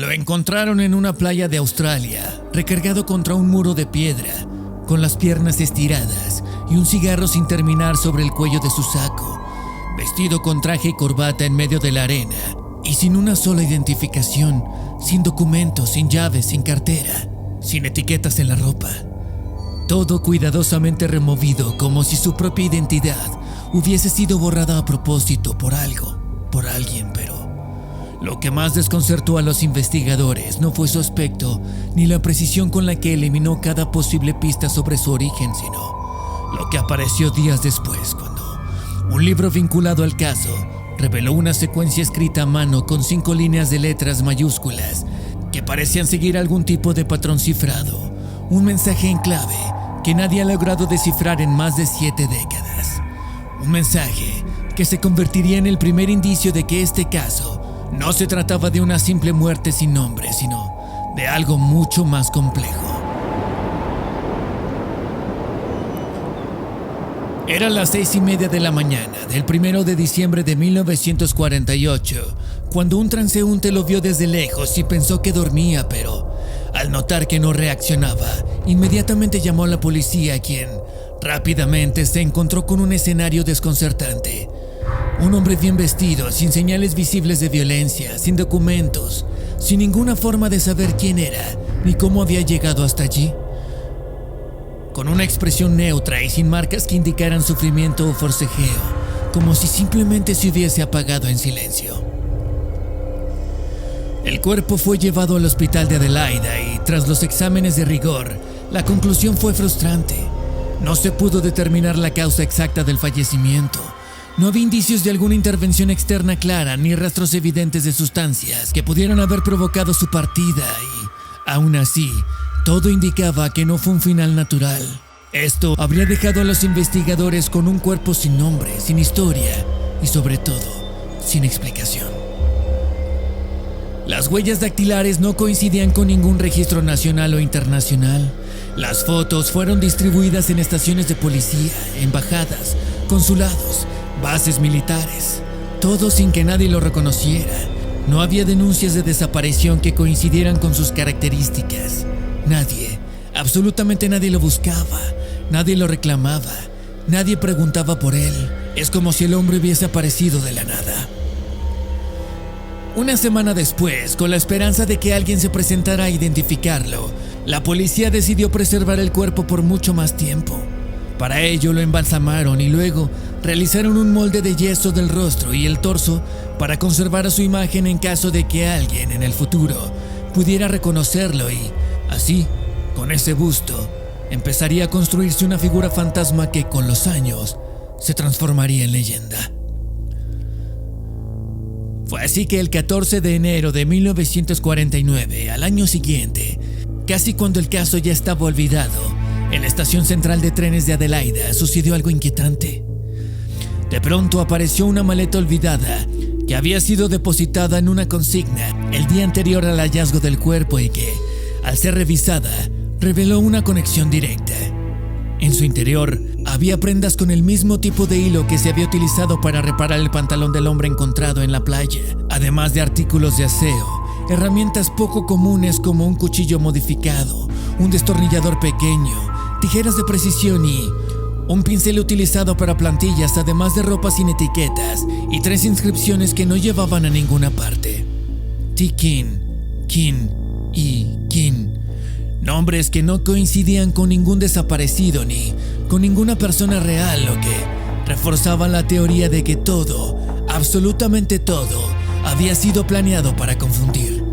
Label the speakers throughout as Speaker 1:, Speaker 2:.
Speaker 1: Lo encontraron en una playa de Australia, recargado contra un muro de piedra, con las piernas estiradas y un cigarro sin terminar sobre el cuello de su saco, vestido con traje y corbata en medio de la arena y sin una sola identificación, sin documentos, sin llaves, sin cartera, sin etiquetas en la ropa. Todo cuidadosamente removido, como si su propia identidad hubiese sido borrada a propósito por algo, por alguien, pero lo que más desconcertó a los investigadores no fue su aspecto ni la precisión con la que eliminó cada posible pista sobre su origen, sino lo que apareció días después, cuando un libro vinculado al caso reveló una secuencia escrita a mano con 5 líneas de letras mayúsculas que parecían seguir algún tipo de patrón cifrado, un mensaje en clave que nadie ha logrado descifrar en más de 7 décadas. Un mensaje que se convertiría en el primer indicio de que este caso no se trataba de una simple muerte sin nombre, sino de algo mucho más complejo. Eran las 6:30 de la mañana del 1 de diciembre de 1948, cuando un transeúnte lo vio desde lejos y pensó que dormía, pero al notar que no reaccionaba, inmediatamente llamó a la policía, quien rápidamente se encontró con un escenario desconcertante. Un hombre bien vestido, sin señales visibles de violencia, sin documentos, sin ninguna forma de saber quién era ni cómo había llegado hasta allí. Con una expresión neutra y sin marcas que indicaran sufrimiento o forcejeo, como si simplemente se hubiese apagado en silencio. El cuerpo fue llevado al hospital de Adelaida y, tras los exámenes de rigor, la conclusión fue frustrante. No se pudo determinar la causa exacta del fallecimiento. No había indicios de alguna intervención externa clara ni rastros evidentes de sustancias que pudieran haber provocado su partida y, aún así, todo indicaba que no fue un final natural. Esto habría dejado a los investigadores con un cuerpo sin nombre, sin historia y, sobre todo, sin explicación. Las huellas dactilares no coincidían con ningún registro nacional o internacional. Las fotos fueron distribuidas en estaciones de policía, embajadas, consulados, bases militares, todo sin que nadie lo reconociera. No había denuncias de desaparición que coincidieran con sus características. Nadie, absolutamente nadie lo buscaba, nadie lo reclamaba, nadie preguntaba por él. Es como si el hombre hubiese aparecido de la nada. Una semana después, con la esperanza de que alguien se presentara a identificarlo, la policía decidió preservar el cuerpo por mucho más tiempo. Para ello lo embalsamaron y luego realizaron un molde de yeso del rostro y el torso para conservar su imagen en caso de que alguien en el futuro pudiera reconocerlo y, así, con ese busto, empezaría a construirse una figura fantasma que con los años se transformaría en leyenda. Fue así que el 14 de enero de 1949, al año siguiente, casi cuando el caso ya estaba olvidado, en la estación central de trenes de Adelaida sucedió algo inquietante. De pronto apareció una maleta olvidada que había sido depositada en una consigna el día anterior al hallazgo del cuerpo y que, al ser revisada, reveló una conexión directa. En su interior había prendas con el mismo tipo de hilo que se había utilizado para reparar el pantalón del hombre encontrado en la playa, además de artículos de aseo, herramientas poco comunes como un cuchillo modificado, un destornillador pequeño, tijeras de precisión y un pincel utilizado para plantillas, además de ropa sin etiquetas y 3 inscripciones que no llevaban a ninguna parte. Tikin, Kin y Kin. Nombres que no coincidían con ningún desaparecido ni con ninguna persona real, lo que reforzaba la teoría de que todo, absolutamente todo, había sido planeado para confundir.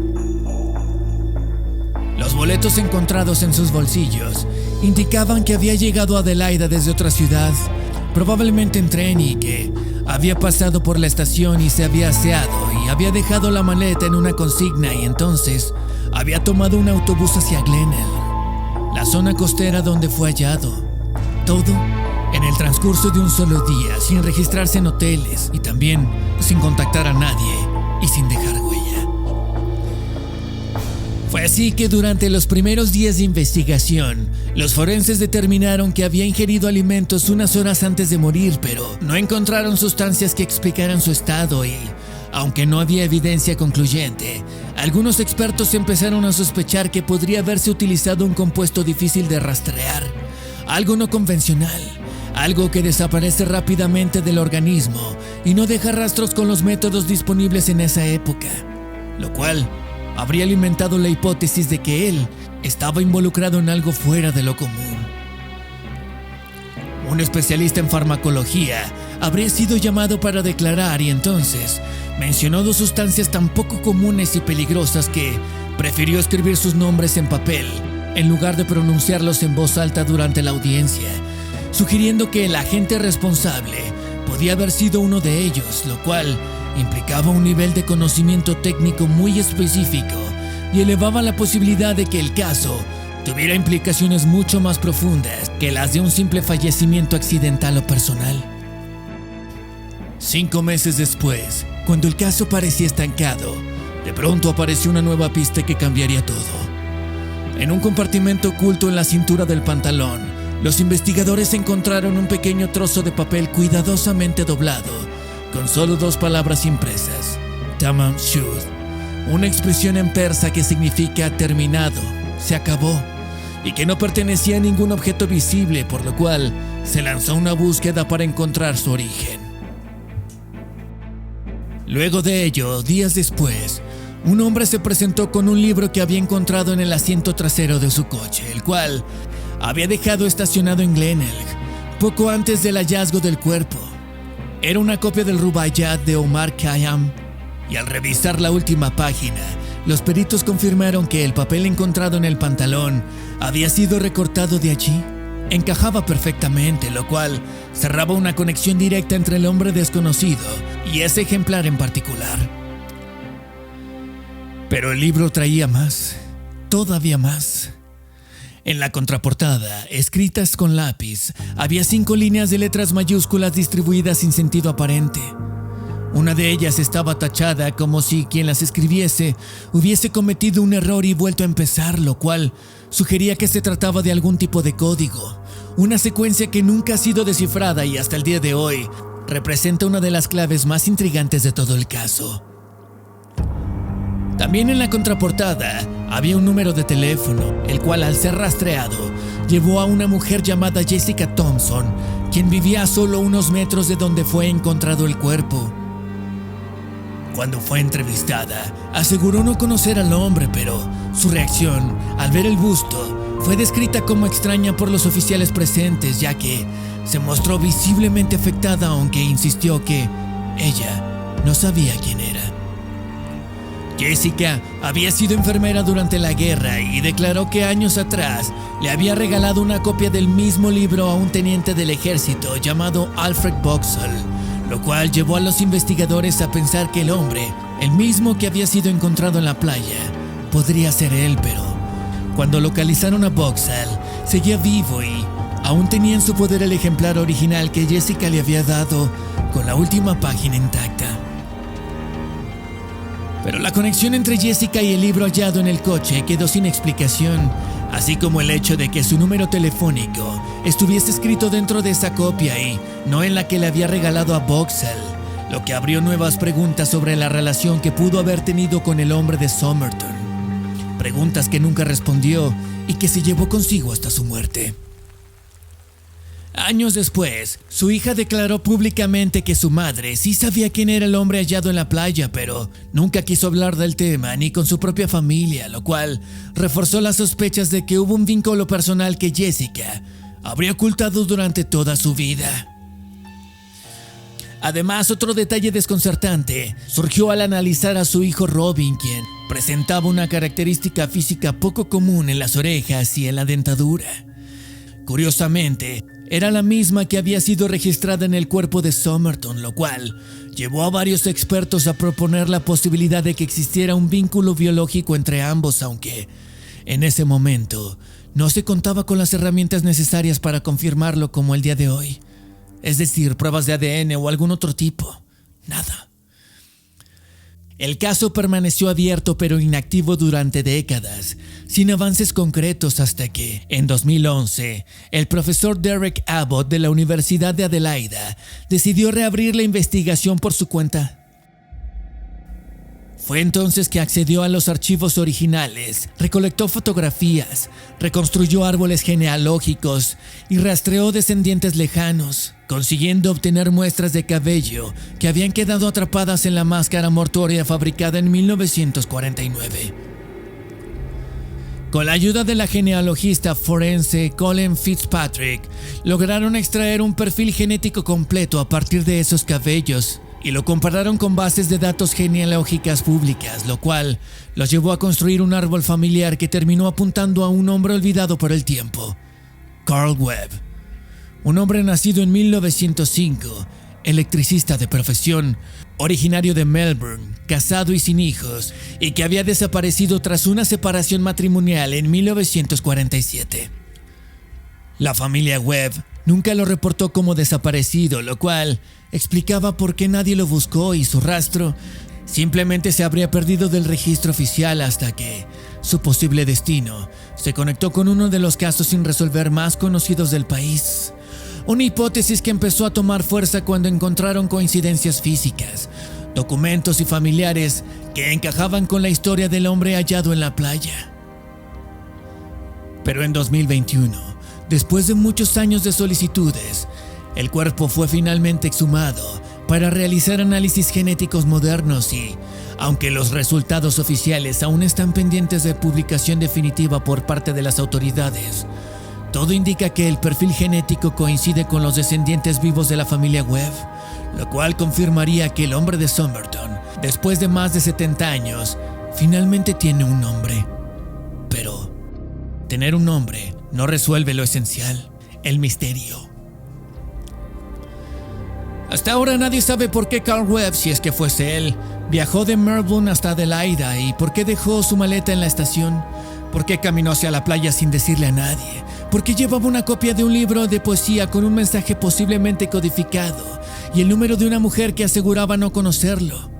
Speaker 1: Los boletos encontrados en sus bolsillos indicaban que había llegado a Adelaida desde otra ciudad, probablemente en tren, y que había pasado por la estación y se había aseado y había dejado la maleta en una consigna y entonces había tomado un autobús hacia Glenelg, la zona costera donde fue hallado. Todo en el transcurso de un solo día, sin registrarse en hoteles y también sin contactar a nadie y sin dejar huella. Fue así que durante los primeros días de investigación, los forenses determinaron que había ingerido alimentos unas horas antes de morir, pero no encontraron sustancias que explicaran su estado y, aunque no había evidencia concluyente, algunos expertos empezaron a sospechar que podría haberse utilizado un compuesto difícil de rastrear, algo no convencional, algo que desaparece rápidamente del organismo y no deja rastros con los métodos disponibles en esa época, lo cual habría alimentado la hipótesis de que él estaba involucrado en algo fuera de lo común. Un especialista en farmacología habría sido llamado para declarar y entonces mencionó dos sustancias tan poco comunes y peligrosas que prefirió escribir sus nombres en papel en lugar de pronunciarlos en voz alta durante la audiencia, sugiriendo que el agente responsable podía haber sido uno de ellos, lo cual implicaba un nivel de conocimiento técnico muy específico y elevaba la posibilidad de que el caso tuviera implicaciones mucho más profundas que las de un simple fallecimiento accidental o personal. 5 meses después, cuando el caso parecía estancado, de pronto apareció una nueva pista que cambiaría todo. En un compartimento oculto en la cintura del pantalón, los investigadores encontraron un pequeño trozo de papel cuidadosamente doblado, con solo 2 palabras impresas: Tamam Shud, una expresión en persa que significa terminado, se acabó, y que no pertenecía a ningún objeto visible, por lo cual se lanzó una búsqueda para encontrar su origen. Luego de ello, días después, un hombre se presentó con un libro que había encontrado en el asiento trasero de su coche, el cual había dejado estacionado en Glen Elg poco antes del hallazgo del cuerpo. Era una copia del Rubaiyat de Omar Khayyam, y al revisar la última página, los peritos confirmaron que el papel encontrado en el pantalón había sido recortado de allí. Encajaba perfectamente, lo cual cerraba una conexión directa entre el hombre desconocido y ese ejemplar en particular. Pero el libro traía más, todavía más. En la contraportada, escritas con lápiz, había 5 líneas de letras mayúsculas distribuidas sin sentido aparente. Una de ellas estaba tachada como si quien las escribiese hubiese cometido un error y vuelto a empezar, lo cual sugería que se trataba de algún tipo de código, una secuencia que nunca ha sido descifrada y hasta el día de hoy representa una de las claves más intrigantes de todo el caso. También en la contraportada había un número de teléfono, el cual al ser rastreado llevó a una mujer llamada Jessica Thompson, quien vivía a solo unos metros de donde fue encontrado el cuerpo. Cuando fue entrevistada, aseguró no conocer al hombre, pero su reacción al ver el busto fue descrita como extraña por los oficiales presentes, ya que se mostró visiblemente afectada, aunque insistió que ella no sabía quién era. Jessica había sido enfermera durante la guerra y declaró que años atrás le había regalado una copia del mismo libro a un teniente del ejército llamado Alfred Boxall, lo cual llevó a los investigadores a pensar que el hombre, el mismo que había sido encontrado en la playa, podría ser él, pero cuando localizaron a Boxall, seguía vivo y aún tenía en su poder el ejemplar original que Jessica le había dado con la última página intacta. Pero la conexión entre Jessica y el libro hallado en el coche quedó sin explicación, así como el hecho de que su número telefónico estuviese escrito dentro de esa copia y no en la que le había regalado a Boxall, lo que abrió nuevas preguntas sobre la relación que pudo haber tenido con el hombre de Somerton. Preguntas que nunca respondió y que se llevó consigo hasta su muerte. Años después, su hija declaró públicamente que su madre sí sabía quién era el hombre hallado en la playa, pero nunca quiso hablar del tema ni con su propia familia, lo cual reforzó las sospechas de que hubo un vínculo personal que Jessica habría ocultado durante toda su vida. Además, otro detalle desconcertante surgió al analizar a su hijo Robin, quien presentaba una característica física poco común en las orejas y en la dentadura. Curiosamente, era la misma que había sido registrada en el cuerpo de Somerton, lo cual llevó a varios expertos a proponer la posibilidad de que existiera un vínculo biológico entre ambos, aunque en ese momento no se contaba con las herramientas necesarias para confirmarlo como el día de hoy. Es decir, pruebas de ADN o algún otro tipo. Nada. El caso permaneció abierto pero inactivo durante décadas, sin avances concretos hasta que, en 2011, el profesor Derek Abbott de la Universidad de Adelaida decidió reabrir la investigación por su cuenta. Fue entonces que accedió a los archivos originales, recolectó fotografías, reconstruyó árboles genealógicos y rastreó descendientes lejanos, consiguiendo obtener muestras de cabello que habían quedado atrapadas en la máscara mortuoria fabricada en 1949. Con la ayuda de la genealogista forense Colin Fitzpatrick, lograron extraer un perfil genético completo a partir de esos cabellos y lo compararon con bases de datos genealógicas públicas, lo cual los llevó a construir un árbol familiar que terminó apuntando a un hombre olvidado por el tiempo, Carl Webb. Un hombre nacido en 1905, electricista de profesión, originario de Melbourne, casado y sin hijos, y que había desaparecido tras una separación matrimonial en 1947. La familia Webb nunca lo reportó como desaparecido, lo cual explicaba por qué nadie lo buscó y su rastro simplemente se habría perdido del registro oficial hasta que su posible destino se conectó con uno de los casos sin resolver más conocidos del país. Una hipótesis que empezó a tomar fuerza cuando encontraron coincidencias físicas, documentos y familiares que encajaban con la historia del hombre hallado en la playa. Pero en 2021, después de muchos años de solicitudes, el cuerpo fue finalmente exhumado para realizar análisis genéticos modernos y, aunque los resultados oficiales aún están pendientes de publicación definitiva por parte de las autoridades, todo indica que el perfil genético coincide con los descendientes vivos de la familia Webb, lo cual confirmaría que el hombre de Somerton, después de más de 70 años, finalmente tiene un nombre. Pero tener un nombre no resuelve lo esencial, el misterio. Hasta ahora nadie sabe por qué Carl Webb, si es que fuese él, viajó de Melbourne hasta Adelaida y por qué dejó su maleta en la estación, por qué caminó hacia la playa sin decirle a nadie, por qué llevaba una copia de un libro de poesía con un mensaje posiblemente codificado y el número de una mujer que aseguraba no conocerlo,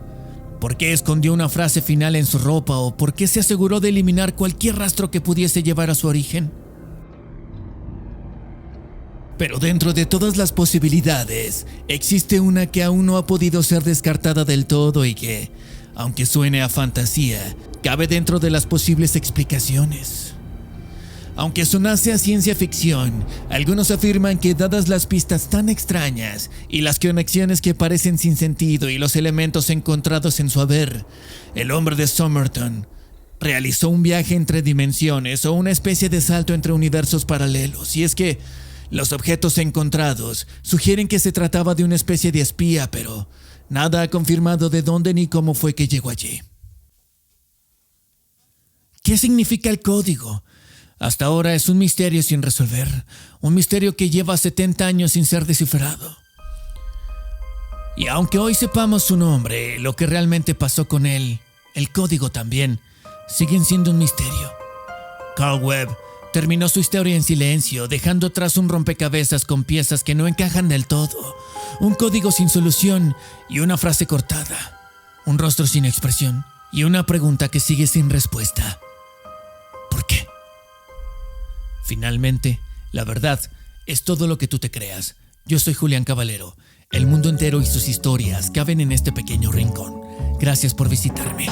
Speaker 1: por qué escondió una frase final en su ropa o por qué se aseguró de eliminar cualquier rastro que pudiese llevar a su origen. Pero dentro de todas las posibilidades, existe una que aún no ha podido ser descartada del todo y que, aunque suene a fantasía, cabe dentro de las posibles explicaciones. Aunque sonase a ciencia ficción, algunos afirman que dadas las pistas tan extrañas y las conexiones que parecen sin sentido y los elementos encontrados en su haber, el hombre de Somerton realizó un viaje entre dimensiones o una especie de salto entre universos paralelos, y es que los objetos encontrados sugieren que se trataba de una especie de espía, pero nada ha confirmado de dónde ni cómo fue que llegó allí. ¿Qué significa el código? Hasta ahora es un misterio sin resolver, un misterio que lleva 70 años sin ser descifrado. Y aunque hoy sepamos su nombre, lo que realmente pasó con él, el código también, siguen siendo un misterio. Carl Webb terminó su historia en silencio, dejando atrás un rompecabezas con piezas que no encajan del todo, un código sin solución y una frase cortada, un rostro sin expresión y una pregunta que sigue sin respuesta. ¿Por qué? Finalmente, la verdad es todo lo que tú te creas. Yo soy Julián Caballero. El mundo entero y sus historias caben en este pequeño rincón. Gracias por visitarme.